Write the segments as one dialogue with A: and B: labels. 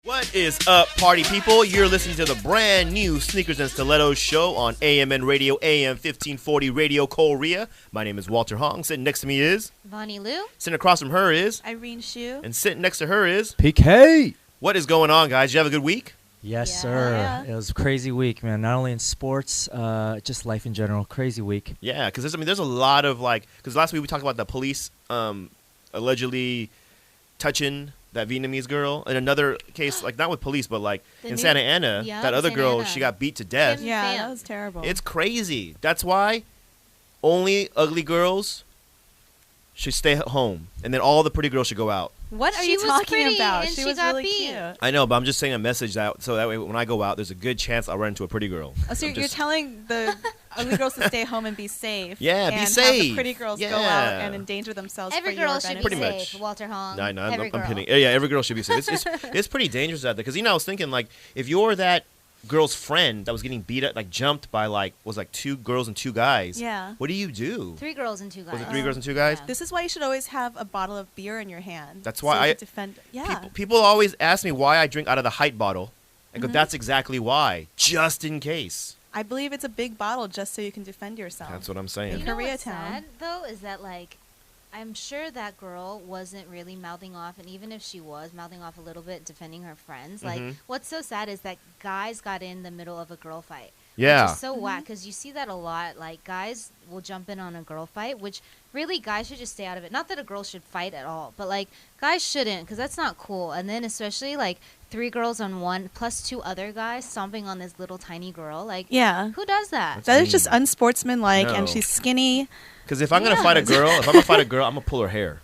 A: What is up, party people? You're listening to the brand new Sneakers and Stilettos show on AMN Radio, AM 1540 Radio Korea. My name is Walter Hong. Sitting next to me is
B: Yvonne Lu.
A: Sitting across from her is
C: Irene Hsu.
A: And sitting next to her is
D: PK.
A: What is going on, guys? You have a good week?
D: Yes, sir. It was a crazy week, man. Not only in sports, just life in general. Crazy week.
A: Yeah, because there's a lot of because last week we talked about the police allegedly touching that Vietnamese girl. In another case, not with police, but in Santa Ana, that other girl, she got beat to death.
C: Yeah, that was terrible.
A: It's crazy. That's why only ugly girls should stay at home, and then all the pretty girls should go out.
C: What are you talking about?
B: She
C: was
B: got
C: really
B: beat.
C: cute.
A: I know, but I'm just saying a message so that way when I go out, there's a good chance I'll run into a pretty girl.
C: Oh, so you're telling the ugly girls to stay home and be safe.
A: Yeah, be
C: and
A: safe.
C: Have the pretty girls go out and endanger themselves
B: Every
C: for your
B: girl
C: benefit.
B: should be
A: Pretty
B: safe,
A: much.
B: Walter Hong.
A: No,
B: I'm
A: kidding. Yeah, every girl should be safe. It's pretty dangerous out there. Because, I was thinking, if you're that girl's friend that was getting beat up, jumped by, two girls and two guys.
C: Yeah.
A: What do you do?
B: 3 girls and 2 guys.
A: Was it 3 girls and 2 guys?
B: Yeah.
C: This is why you should always have a bottle of beer in your hand.
A: That's why
C: so
A: I
C: you can defend. Yeah.
A: People always ask me why I drink out of the height bottle. I go, that's exactly why. Just in case.
C: I believe it's a big bottle just so you can defend yourself.
A: That's what I'm
B: But
A: saying.
B: you know what's
C: Koreatown.
B: sad, though, is that, I'm sure that girl wasn't really mouthing off, and even if she was mouthing off a little bit, defending her friends, what's so sad is that guys got in the middle of a girl fight.
A: Yeah.
B: Which is so whack, because you see that a lot. Guys will jump in on a girl fight, which really guys should just stay out of it. Not that a girl should fight at all, but, guys shouldn't, because that's not cool. And then especially, 3 girls on one plus 2 other guys stomping on this little tiny girl.
C: Yeah.
B: Who does that?
C: That is just unsportsmanlike,
A: No.
C: and she's skinny.
A: Because if I'm going to fight a girl, I'm going to pull her hair.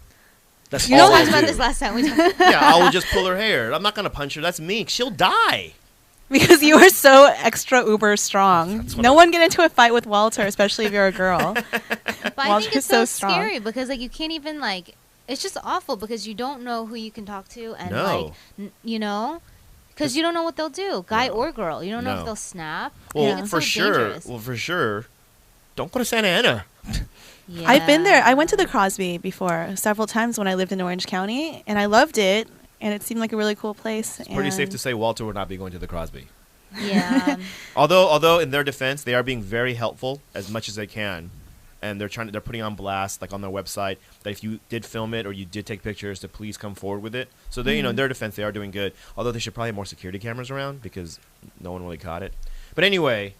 A: That's
B: We
A: all
B: talked
A: I'll
B: about
A: do.
B: this last time. We talked
A: Yeah, I will just pull her hair. I'm not going to punch her. That's me. She'll die.
C: Because you are so extra uber strong.
A: That's what
C: No one get into a fight with Walter, especially if you're a girl.
B: But I
C: Walter's
B: think it's
C: so
B: so
C: strong.
B: scary because you can't even it's just awful because you don't know who you can talk to and
A: No.
B: because you don't know what they'll do, guy or girl. You don't know
A: No.
B: if they'll snap.
A: Well,
B: Like, it's
A: for
B: so
A: sure.
B: dangerous.
A: Well, for sure. Don't go to Santa Ana.
B: Yeah.
C: I've been there. I went to the Crosby before several times when I lived in Orange County, and I loved it, and it seemed like a really cool place.
A: It's pretty safe to say Walter would not be going to the Crosby.
B: Yeah.
A: Although in their defense, they are being very helpful as much as they can, and they're putting on blast on their website that if you did film it or you did take pictures, to please come forward with it. So they, in their defense, they are doing good. Although they should probably have more security cameras around because no one really caught it. But anyway,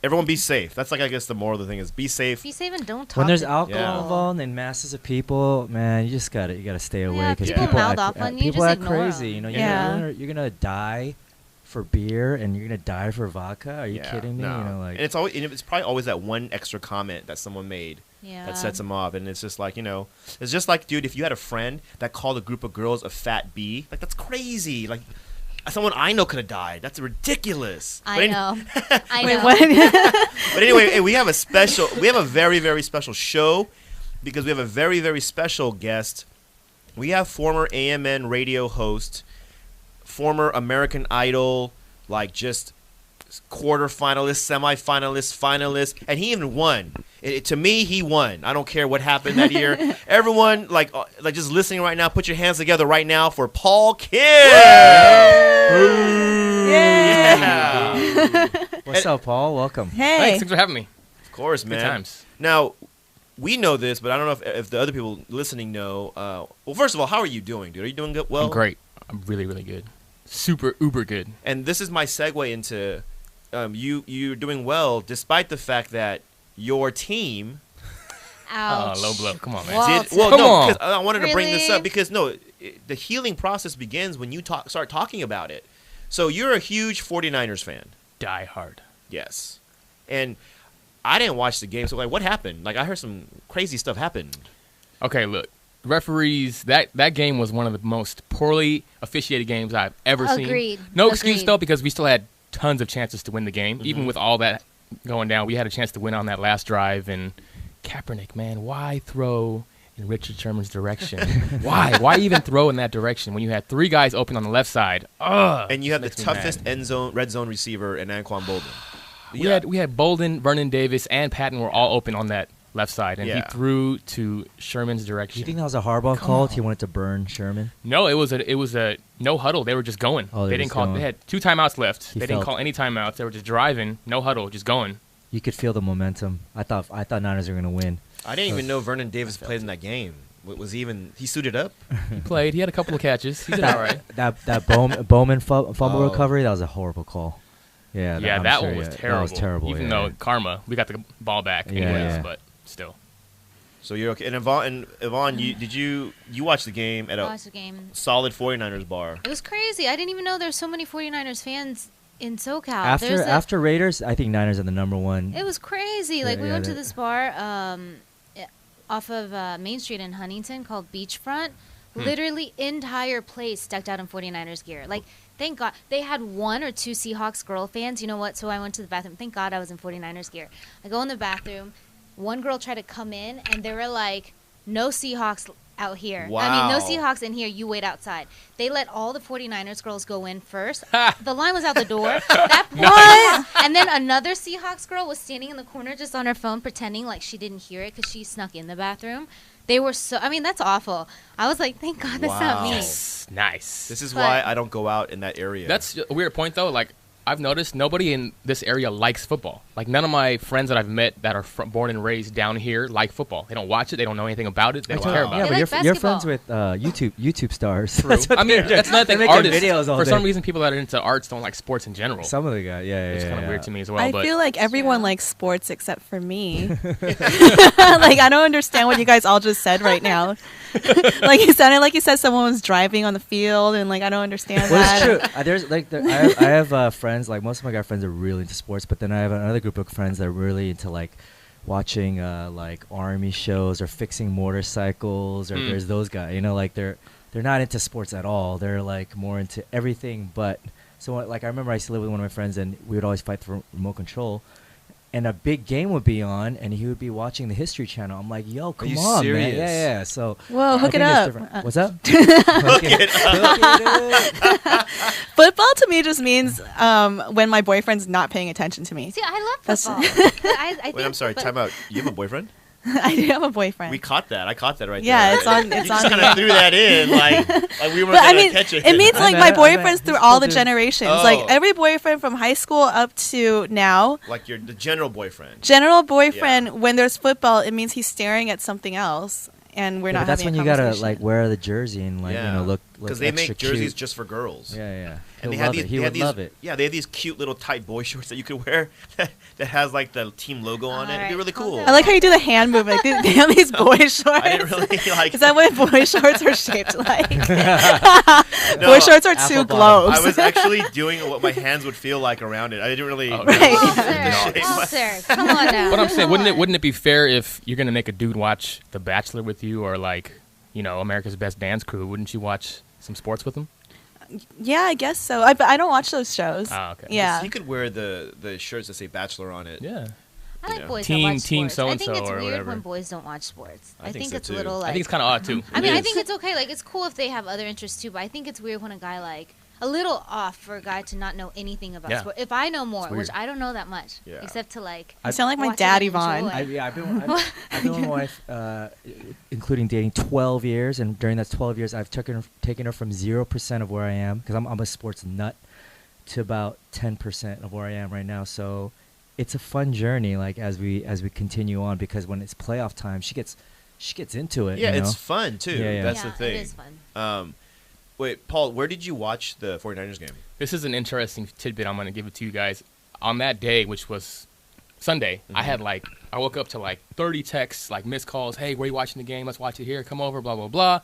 A: everyone be safe. That's I guess the moral of the thing is be safe.
B: Be safe and don't talk.
D: When there's
B: to
D: alcohol
B: people.
D: involved and masses of people, man, you gotta stay away
B: Yeah,
D: because
B: people
D: people
B: mouth
D: act,
B: off on you,
D: people
B: just
D: act
B: ignore
D: crazy.
B: them.
D: You're gonna die for beer and you're gonna die for vodka. Are you kidding me?
A: No. And it's probably always that one extra comment that someone made
B: Yeah.
A: that sets them off, and it's just it's just dude, if you had a friend that called a group of girls a fat bee, that's crazy. Someone I know could have died. That's ridiculous.
B: I know. I
C: Wait,
B: know.
C: what?
A: But anyway, hey, we have a very, very special show because we have a very, very special guest. We have former AMN radio host, former American Idol, just quarterfinalist, semifinalist, finalist, and he even won. To me, he won. I don't care what happened that year. Everyone, just listening right now, put your hands together right now for Paul Kim. Yeah.
D: What's up, Paul? Welcome.
C: Hey.
E: Thanks for having me.
A: Of course, man.
E: Good times.
A: Now, we know this, but I don't know if the other people listening know. Well, first of all, how are you doing, dude? Are you doing good? Well,
E: I'm great. I'm really, really good. Super, uber good.
A: And this is my segue into you're doing well, despite the fact that your team
B: Ouch.
E: Low blow. Come on, man.
B: Walter.
A: Come
E: on.
A: because I wanted to bring this
B: Really?
A: up because the healing process begins when you start talking about it. So you're a huge 49ers fan.
E: Die hard.
A: Yes. And I didn't watch the game, so what happened? I heard some crazy stuff happened.
E: Okay, look. Referees, that game was one of the most poorly officiated games I've ever seen.
B: Agreed.
E: No excuse,
B: Agreed.
E: though, because we still had tons of chances to win the game. Even with all that going down, we had a chance to win on that last drive. And Kaepernick, man, why throw in Richard Sherman's direction? Why? Why even throw in that direction when you had 3 guys open on the left side? Ugh.
A: And you have the
E: Makes me
A: toughest
E: mad.
A: red zone receiver in Anquan Bolden.
E: We had Bolden, Vernon Davis, and Patton were all open on that left side, and he
A: Yeah.
E: threw to Sherman's
D: Do
E: direction.
D: you think that was a hardball call? He wanted to burn Sherman.
E: No, it was a no huddle. They were just going.
D: Oh,
E: they
D: they
E: didn't
D: just
E: call.
D: going.
E: They had 2 timeouts left.
D: He
E: They didn't
D: felt-
E: call any timeouts. They were just driving, no huddle, just going.
D: You could feel the momentum. I thought Niners were gonna win.
A: I didn't even know Vernon Davis played in that game. He suited up?
E: He played. He had a couple of catches. He did all right.
D: That Bowman fumble
A: Oh.
D: recovery, that was a horrible call. Yeah,
E: Yeah,
D: I'm
E: that
D: sure,
E: one was
D: yeah,
E: terrible.
D: That was terrible.
E: Even
D: yeah,
E: though
D: yeah.
E: karma, we got the ball back
D: Yeah,
E: anyways,
D: yeah.
E: but still.
A: So you're okay. And Yvonne, you watched the game at
B: I
A: a
B: watched the game.
A: solid 49ers bar.
B: It was crazy. I didn't even know there were so many 49ers fans in SoCal.
D: After Raiders, I think Niners are the number one.
B: It was crazy. Like, we
D: Yeah,
B: went to
D: that-
B: this bar off of Main Street in Huntington called Beachfront. Literally, entire place decked out in 49ers gear. Like, thank God. They had 1 or 2 Seahawks girl fans. You know what? So I went to the bathroom. Thank God I was in 49ers gear. I go in the bathroom. One girl tried to come in, and they were like, no Seahawks out here. I mean,
A: Wow.
B: no Seahawks in here. You wait outside. They let all the 49ers girls go in first. The line was out the door. What? And then another Seahawks girl was standing in the corner just on her phone pretending like she didn't hear it because she snuck in the bathroom. They were so, I mean, that's awful. I was like, thank God that's not
A: Wow.
B: me.
E: Yes, nice.
A: This is
B: But-
A: why I don't go out in that area.
E: That's a weird point, though. Like, I've noticed nobody in this area likes football. Like, none of my friends that I've met that are born and raised down here like football. They don't watch it. They don't know anything about it. They don't
A: Wow.
E: care about
D: Yeah,
E: it.
B: They
D: but
B: like
D: you're friends
B: basketball.
D: with YouTube stars.
E: True.
D: That's what
E: I mean,
D: they're doing.
E: that's another thing.
D: They're making
E: Artists,
D: videos all
E: for
D: day.
E: some reason, people that are into arts don't like sports in general.
D: Some of the guys, yeah,
E: It's kind of
D: yeah.
E: weird to me as well.
C: I
E: but
C: feel like everyone
B: Yeah.
C: likes sports except for me. Like, I don't understand what you guys all just said right now. Like, it sounded like you said someone was driving on the field, and like, I don't understand
D: Well,
C: that.
D: it's true. I have friends, like most of my guy friends are really into sports, but then I have another group of friends that are really into like watching like army shows or fixing motorcycles, or there's those guys, you know, like they're not into sports at all. They're like more into everything but. So like I remember I used to live with one of my friends, and we would always fight for remote control. And a big game would be on, and he would be watching the History Channel. I'm like, yo, come
A: you
D: on,
A: serious?
D: man. Yeah. So
C: Whoa,
D: I
C: hook it
D: think there's
C: up.
D: different- What's up? Hook it up.
C: Football to me just means when my boyfriend's not paying attention to me.
B: See, I love
C: That's-
B: football. I
A: Wait,
B: think-
A: I'm sorry.
B: but-
A: Time out. You have a boyfriend?
C: I do have a boyfriend.
A: We caught that. I caught that right
C: Yeah,
A: there.
C: it's on-
A: You
C: it's
A: just
C: on
A: kind
C: me.
A: of threw that in, like we were
C: But I
A: going
C: mean,
A: to catch it.
C: it means
D: I
C: like
D: met
C: my
D: him, I met him.
C: boyfriends through
D: He's
C: all
D: cool
C: the
D: dude.
C: generations.
A: Oh.
C: Like every boyfriend from high school up to now.
A: like the general boyfriend.
C: General boyfriend, when there's football, it means he's staring at something else, and we're
D: Yeah,
C: not
D: but that's
C: having
D: when
C: a
D: you gotta
C: conversation.
D: like wear the jersey and like you know look
A: because they
D: extra
A: make jerseys
D: cute.
A: just for girls.
D: Yeah, yeah.
A: And
D: He'll
A: they have
D: love
A: these.
D: it. He
A: they have
D: would
A: these,
D: love it.
A: Yeah, they have these cute little tight boy shorts that you could wear that has like the team logo on it. It'd be
B: Alright,
A: really cool.
B: hold
C: I like how you do the hand movement. They have these boy shorts.
A: I didn't really like.
C: Is that what boy shorts are shaped like?
A: No,
C: boy shorts are
D: apple
C: two
D: bottom.
C: globes.
A: I was actually doing what my hands would feel like around it. I didn't really.
E: Oh,
C: Right.
B: Oh,
A: the
B: sir.
A: shape.
B: Oh, sir. Come on now.
E: But I'm saying,
B: Come on.
E: wouldn't it be fair if you're gonna make a dude watch The Bachelor with you, or like, you know, America's Best Dance Crew? Wouldn't you watch some sports with him?
C: Yeah, I guess so. But I don't watch those shows.
E: Ah, okay.
C: Yeah.
A: You could wear the shirts that say Bachelor on it.
E: Yeah.
B: I like
A: Yeah.
B: boys
E: Team-
B: that watch
E: team
B: sports. I think
E: so-and-so
B: it's
E: or
B: weird
E: whatever.
B: when boys don't watch sports.
A: I
B: I
A: think
B: think
A: so
B: it's
A: too.
B: a little like.
E: I think it's kind of odd too.
B: I
A: It
B: mean, I
A: is.
B: think it's okay. Like, it's cool if they have other interests too, but I think it's weird when a guy like a little off for a guy to not know anything about
E: Yeah.
B: sport. If I know more,
E: It's
B: which
E: weird.
B: I don't know that much,
A: Yeah.
B: except to like.
C: You sound like my
B: watch it
C: dad,
B: and
C: Yvonne.
B: enjoy.
D: I've been with my wife, including dating, 12 years, and during that 12 years, I've taken her from 0% of where I am, because I'm a sports nut, to about 10% of where I am right now. So it's a fun journey, like as we continue on, because when it's playoff time, she gets into it.
A: Yeah,
D: you know?
A: it's fun too.
D: Yeah, yeah.
A: That's
B: Yeah,
A: the thing.
B: It is fun.
A: Wait, Paul, where did you watch the 49ers game?
E: This is an interesting tidbit. I'm going to give it to you guys. On that day, which was Sunday, I had I woke up to like 30 texts, like missed calls. Hey, where are you watching the game? Let's watch it here. Come over, blah, blah, blah.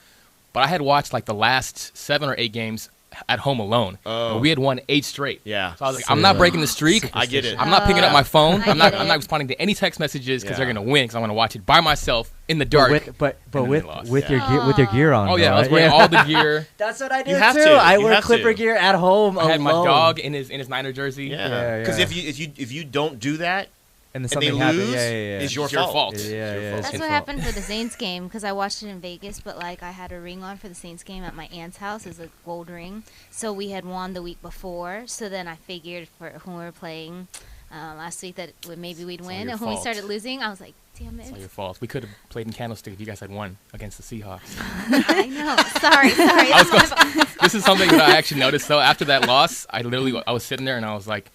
E: But I had watched like the last 7 or 8 games at home alone.
A: Oh.
E: And we had won 8 straight.
A: Yeah.
E: So I was like, I'm not breaking the streak.
A: I get it.
E: I'm not picking up my phone.
B: I
E: I'm not
B: get it.
E: responding to any text messages because
A: Yeah.
E: they're going to win, because I want to watch it by myself in the dark.
D: But
E: then
D: with
E: they lost.
D: with
A: Yeah.
D: your with your gear on.
E: Oh, yeah.
D: though,
E: I was
D: right?
E: wearing
D: Yeah.
E: all the gear.
D: That's what I do
A: You have
D: too.
A: to.
D: I
A: You
D: wear
A: have
D: Clipper
A: to.
D: gear at home.
E: I had my
D: alone.
E: dog in his Niner jersey.
A: Yeah. Because
D: yeah.
A: if you don't do that
D: and then
A: and they
D: something happens.
A: lose,
D: Yeah.
A: it's your
E: It's your
A: fault.
E: fault.
D: Yeah,
A: It's
D: yeah,
A: your
D: yeah,
A: fault.
D: it's
B: That's
D: his
B: what
D: fault.
B: happened for the Saints game, because I watched it in Vegas, but like I had a ring on for the Saints game at my aunt's house. It was a gold ring. So we had won the week before. So then I figured for when we were playing last week that maybe we'd
E: all
B: win.
E: your
B: And when we
E: fault.
B: started losing, I was like, damn
E: It's
B: it.
E: all your fault. We could have played in Candlestick if you guys had won against the Seahawks.
B: I know. Sorry.
E: I was this is something that I actually noticed, though. After that loss, I was sitting there and I was like,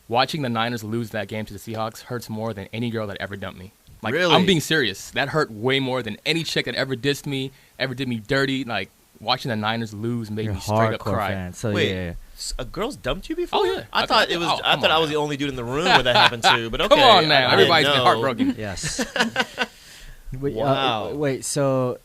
E: watching the Niners lose that game to the Seahawks hurts more than any girl that ever dumped me. Like,
A: Really?
E: I'm being serious. That hurt way more than any chick that ever dissed me, ever did me dirty. Like, watching the Niners lose made
D: You're a
E: me straight up
D: hardcore
E: cry.
D: fan. So
A: Wait.
D: yeah.
A: A girl's dumped you before?
E: Oh, yeah.
A: I thought it was.
E: Oh,
A: I
E: come
A: thought I
E: on
A: was the
E: now.
A: only dude in the room where that happened to. But okay,
E: Come on now.
A: I didn't
E: Everybody's been
A: know.
E: heartbroken.
D: Yes. Wait,
A: Wow.
D: wait. So,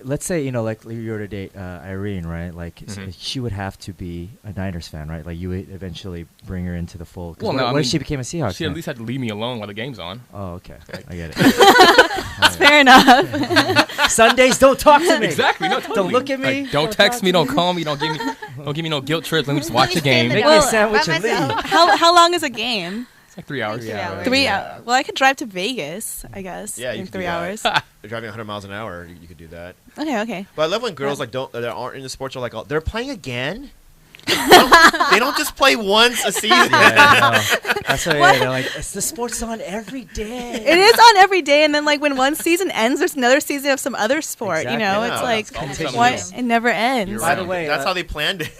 D: let's say like you were to date Irene, right? Like
E: Mhm.
D: she would have to be a Niners fan, right? Like you would eventually bring her into the fold. 'Cause
E: Well,
D: what,
E: no, I
D: what if
E: mean,
D: she became a Seahawks
E: She
D: fan?
E: at least had to leave me alone while the game's on.
D: Oh, okay. I get it.
C: Fair enough.
D: Sundays, don't talk to me.
E: Exactly. No, totally.
D: Don't look at me.
E: Like, don't text me. Don't call me. Don't give me no guilt trips. Let me just watch the game.
D: Make
E: It's
D: me a
C: Well,
D: sandwich
B: by
D: and
B: myself.
D: leave.
C: How long is a game?
E: like 3 hours.
A: 3 hours.
C: 3
A: Yeah.
C: hours. Well, I could drive to Vegas, I guess.
A: Yeah, you
C: in
A: could do
C: 3
A: that.
C: hours.
A: You're driving 100 miles an hour. You could do that.
C: Okay.
A: But I love when girls like don't that aren't into sports are like, oh, they're playing again. They don't just play once a season.
D: Yeah, no. That's what they're like. It's the sports on every day.
C: It is on every day, and then like when one season ends, there's another season of some other sport.
D: Exactly.
C: You know,
A: Yeah,
C: it's like
E: it's almost something
C: what?
E: new.
C: It never ends.
A: You're
D: By the
A: right.
D: way,
A: that's how they planned it.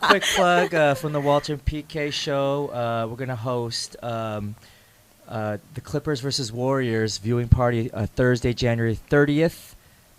D: Quick plug from the Walter and PK show. We're gonna host the Clippers versus Warriors viewing party Thursday, January 30th,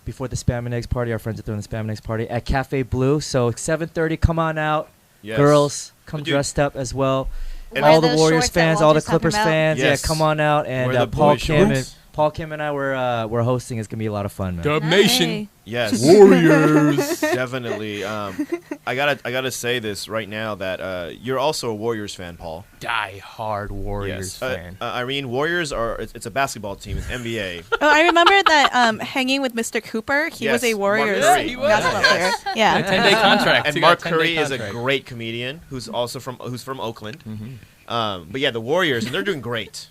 D: before the Spam and Eggs party. Our friends are throwing the Spam and Eggs party at Cafe Blue. So 7:30, come on out,
A: Yes.
D: girls. Come
A: Dude.
D: dressed up as well.
A: And
B: Wear
D: all the
B: those
D: Warriors
B: shorts that
D: fans, all the
B: Walter's talking
D: Clippers
B: about.
D: fans,
A: Yes.
D: yeah, come on out. And
A: Wear the
D: Paul
A: boy
D: Kim
A: shorts.
D: and I we're hosting. It's gonna be a lot of fun, man.
E: Dub Nation.
C: Hey.
A: Yes.
E: Warriors.
A: Definitely. I gotta say this right now that you're also a Warriors fan, Paul.
E: Die hard Warriors fan.
A: Irene, Warriors are it's a basketball team. It's NBA.
C: Oh, I remember that hanging with Mr. Cooper. He was
A: Yes,
C: a
A: Mark
C: Warriors
A: Curry.
E: He was.
C: basketball
A: Yes.
C: player. Yeah.
E: 10-day contract.
A: And
E: He got
A: Mark
E: 10-day
A: Curry is a
E: contract.
A: great comedian who's also from Oakland.
E: Mhm.
A: But yeah, the Warriors and they're doing great.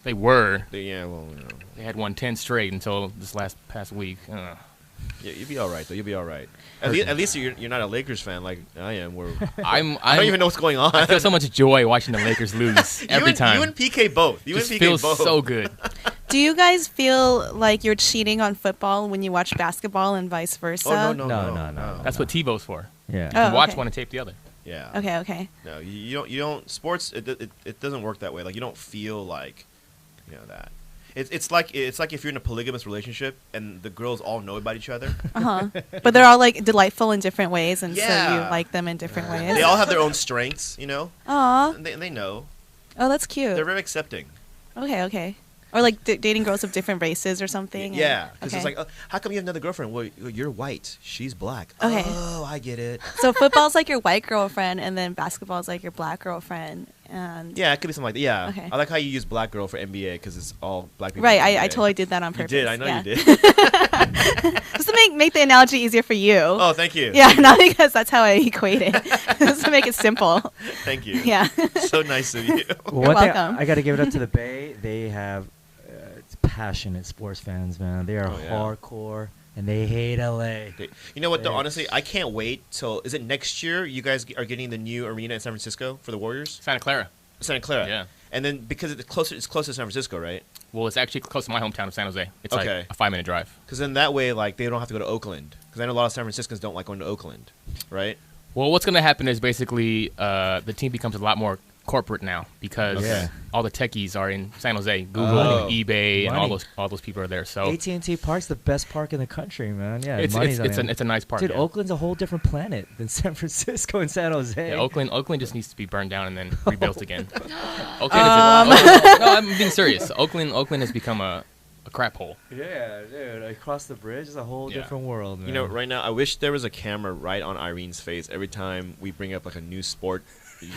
E: They were.
A: Yeah, well, you know,
E: They had won 10 straight until this past week.
A: yeah, you'll be all right though. You'll be all right. At least you're not a Lakers fan like I am. Where I don't even know what's going on.
E: I feel so much joy watching the Lakers lose every time.
A: You and PK both. You
E: Just
A: and PK
E: feels
A: both.
E: so good.
C: Do you guys feel like you're cheating on football when you watch basketball and vice versa?
A: Oh no.
E: That's what TiVo's for.
D: Yeah.
C: Oh,
E: You watch
C: okay.
E: one and tape the other.
A: Yeah.
C: Okay.
A: No, you don't. Sports. It doesn't work that way. Like you don't feel like, that. It's like if you're in a polygamous relationship and the girls all know about each other.
C: But they're all like delightful in different ways, and so
A: Yeah.
C: you like them in different ways.
A: They all have their own strengths,
C: Aw.
A: And they know.
C: Oh, that's cute.
A: They're very accepting.
C: Okay. Or like dating girls of different races or something.
A: Yeah, because it's
C: okay.
A: like, how come you have another girlfriend? Well, you're white. She's black.
C: Okay.
A: Oh, I get it.
C: So football's like your white girlfriend, and then basketball's like your black girlfriend. And
A: Yeah, it could be something like that. Yeah.
C: Okay.
A: I like how you use black girl for NBA because it's all black people.
C: right,
A: in
C: I
A: NBA.
C: totally did that on
A: You
C: purpose.
A: did. I know
C: yeah.
A: you did.
C: Just to make the analogy easier for you.
A: Oh, thank you.
C: Yeah, not because that's how I equate it. Just to make it simple.
A: Thank you.
C: Yeah.
A: So nice of you.
D: Well,
C: You're
D: one thing
C: welcome.
D: I got to give it up to the Bay. They have passionate sports fans, man. They are
A: Oh, yeah.
D: hardcore, and they hate LA.
A: You know what, though?
D: Yeah.
A: Honestly, I can't wait till. Is it next year you guys are getting the new arena in San Francisco for the Warriors?
E: Santa Clara.
A: Santa Clara.
E: Yeah.
A: And then because it's close to San Francisco, right?
E: Well, it's actually close to my hometown of San Jose. It's
A: Okay.
E: like a 5-minute drive.
A: Because then that way, like, they don't have to go to Oakland. Because I know a lot of San Franciscans don't like going to Oakland, right?
E: Well, what's going to happen is basically the team becomes a lot more corporate now because
D: Yeah.
E: all the techies are in San Jose. Google,
A: Oh.
E: and eBay, and
D: Money.
E: all those people are there. So
D: AT&T Park's the best park in the country, man. Yeah,
E: it's
D: money's on it.
E: a nice park.
D: Dude,
E: yeah.
D: Oakland's a whole different planet than San Francisco and San Jose.
E: Yeah, Oakland just needs to be burned down and then rebuilt again. No, I'm being serious. Oakland has become a crap hole.
D: Yeah, dude. Across the bridge is a whole
E: Yeah.
D: different world, man.
A: You know, right now, I wish there was a camera right on Irene's face every time we bring up, like, a new sport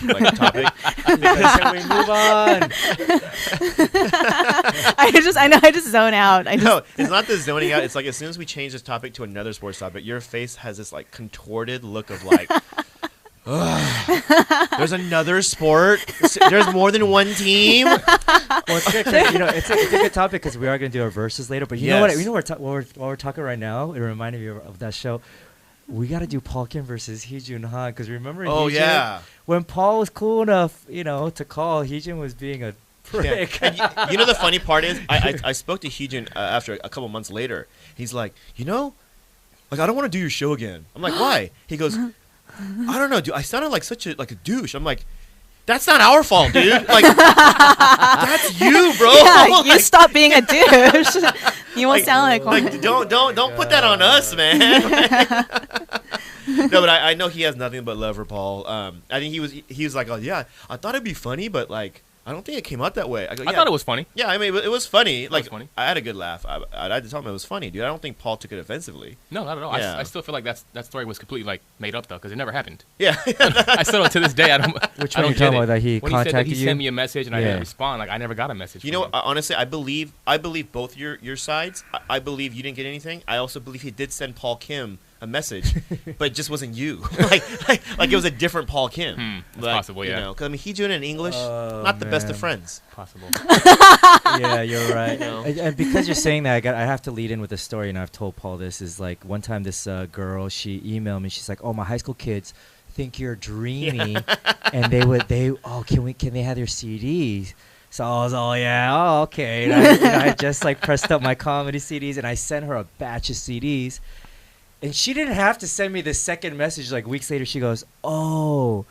A: like topic.
D: Because can we move on?
C: I just zone out.
A: No, it's not the zoning out. It's like as soon as we change this topic to another sports topic, your face has this, like, contorted look of, like, ugh, there's another sport. There's more than one team.
D: Well, it's good 'cause, it's a good topic because we are going to do our verses later. But you know what?
A: Yes.
D: You know while we're talking right now, it reminded me of that show. we got to do Paul Kim versus Heejun Han, because remember
A: Oh
D: Heejun,
A: yeah.
D: when Paul was cool enough, to call, Heejun was being a prick.
A: And you know the funny part is, I spoke to Heejun after a couple months later. He's like, like I don't want to do your show again. I'm like, why? He goes, I don't know, dude. I sounded like such a douche. I'm like, that's not our fault, dude. Like, that's you, bro.
C: Yeah,
A: Like,
C: you stop being a douche. You won't sound like one.
A: like don't put that on us, man. No, but I know he has nothing but love for Paul. I think he was like, oh yeah, I thought it'd be funny, but like I don't think it came out that way. I go,
E: I thought it was funny.
A: Yeah, I mean, it was funny.
E: It
A: Like,
E: was funny.
A: I had a good laugh. I had to tell him it was funny, dude. I don't think Paul took it offensively.
E: No, not at all.
A: Yeah.
E: I still feel like that story was completely like made up though, because it never happened.
A: Yeah.
E: I still to this day I don't.
D: Which
E: I
D: one
E: don't
D: you
E: get
D: talking
E: it.
D: about, that he
E: When he said that
D: contacted
E: he
D: you?
E: sent me a message and I
D: Yeah.
E: didn't respond, like I never got a message.
A: You
E: from
A: know,
E: him.
A: honestly, I believe both your sides. I believe you didn't get anything. I also believe he did send Paul Kim a message, but it just wasn't you. like it was a different Paul Kim.
E: That's possible, yeah.
A: 'Cause, I mean, he doing it in English,
D: Oh,
A: not the best of
D: man.
A: friends.
E: Possible.
D: Yeah, you're right.
A: know?
D: And because you're saying that, I have to lead in with a story, and I've told Paul this. Is like one time this girl, she emailed me. She's like, "Oh, my high school kids think you're dreamy, and can they have your CDs?" So I was, oh yeah, oh okay. And I just like pressed up my comedy CDs, and I sent her a batch of CDs, and she didn't have to send me the second message. Like weeks later, she goes, "Oh,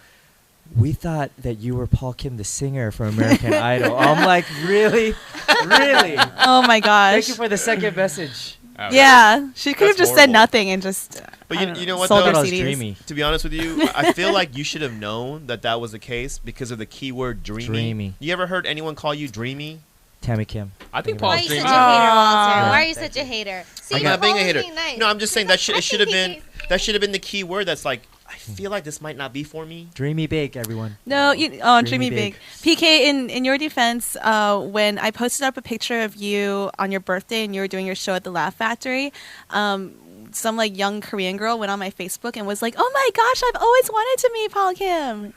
D: we thought that you were Paul Kim, the singer from American Idol." I'm like, really?
C: Oh my gosh.
D: Thank you for the second message.
C: Yeah, she could have
A: That's
C: just said
A: horrible.
C: nothing and just.
A: But
C: I don't
A: you know what,
C: sold
A: though?
C: her
D: I was
C: CDs.
D: dreamy.
A: To be honest with you, I feel like you should have known that was the case because of the keyword dreamy.
D: Dreamy.
A: You ever heard anyone call you dreamy?
D: Tammy Kim.
E: I think
B: Why are
E: Paul's
B: you such a
E: dreamy.
B: hater, Walter?
C: Aw.
B: Why are you such a hater? See,
A: I'm not being a
B: Paul was
A: hater.
B: being nice.
A: No, I'm just saying
B: He's
A: that
B: like,
A: should have
B: I
A: been
B: think
A: that should have been the key word. That's like, I feel like this might not be for me.
D: Dreamy big, everyone.
C: No, dreamy
D: big.
C: big. PK, in your defense, when I posted up a picture of you on your birthday and you were doing your show at the Laugh Factory, some like young Korean girl went on my Facebook and was like, "Oh my gosh, I've always wanted to meet Paul Kim,"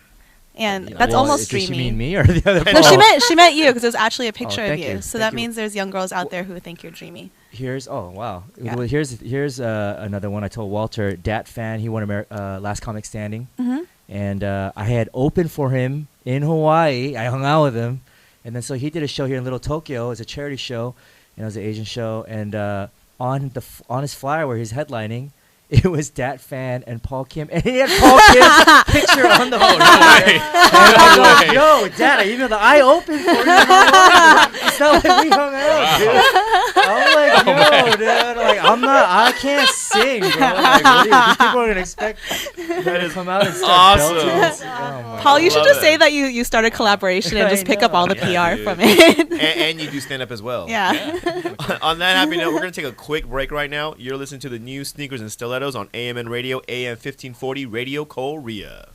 C: and that's
D: Well,
C: almost
D: did she
C: dreamy.
D: mean me or the other
C: No,
D: Paul?
C: she meant you because it was actually a picture of
D: thank
C: you.
D: you.
C: So
D: Thank
C: that
D: you.
C: means there's young girls out there who think you're dreamy.
D: Wow.
C: Yeah.
D: Well, here's another one. I told Walter, Dat fan. He won Last Comic Standing, and I had opened for him in Hawaii. I hung out with him, and then so he did a show here in Little Tokyo. It was a charity show, and it was an Asian show. And on his flyer where he's headlining, it was Dat fan and Paul Kim, and he had Paul Kim's picture on the flyer. And I go, yo, Dad, I opened for you. It's not like we hung out, dude. I'm like, yo, dude. Like, I can't sing, bro. Like, what do you people are gonna expect me to come out and start
A: Awesome.
D: belting? Oh my
C: Paul, you should
A: Love
C: just
A: it.
C: say that you started collaboration and
D: I
C: just pick up
D: know.
C: all the
A: Yeah,
C: PR
A: dude.
C: from it.
A: And you do stand up as well.
C: Yeah.
A: On that happy note, we're going to take a quick break right now. You're listening to the new Sneakers and Stilettos on AMN Radio, AM 1540 Radio Korea.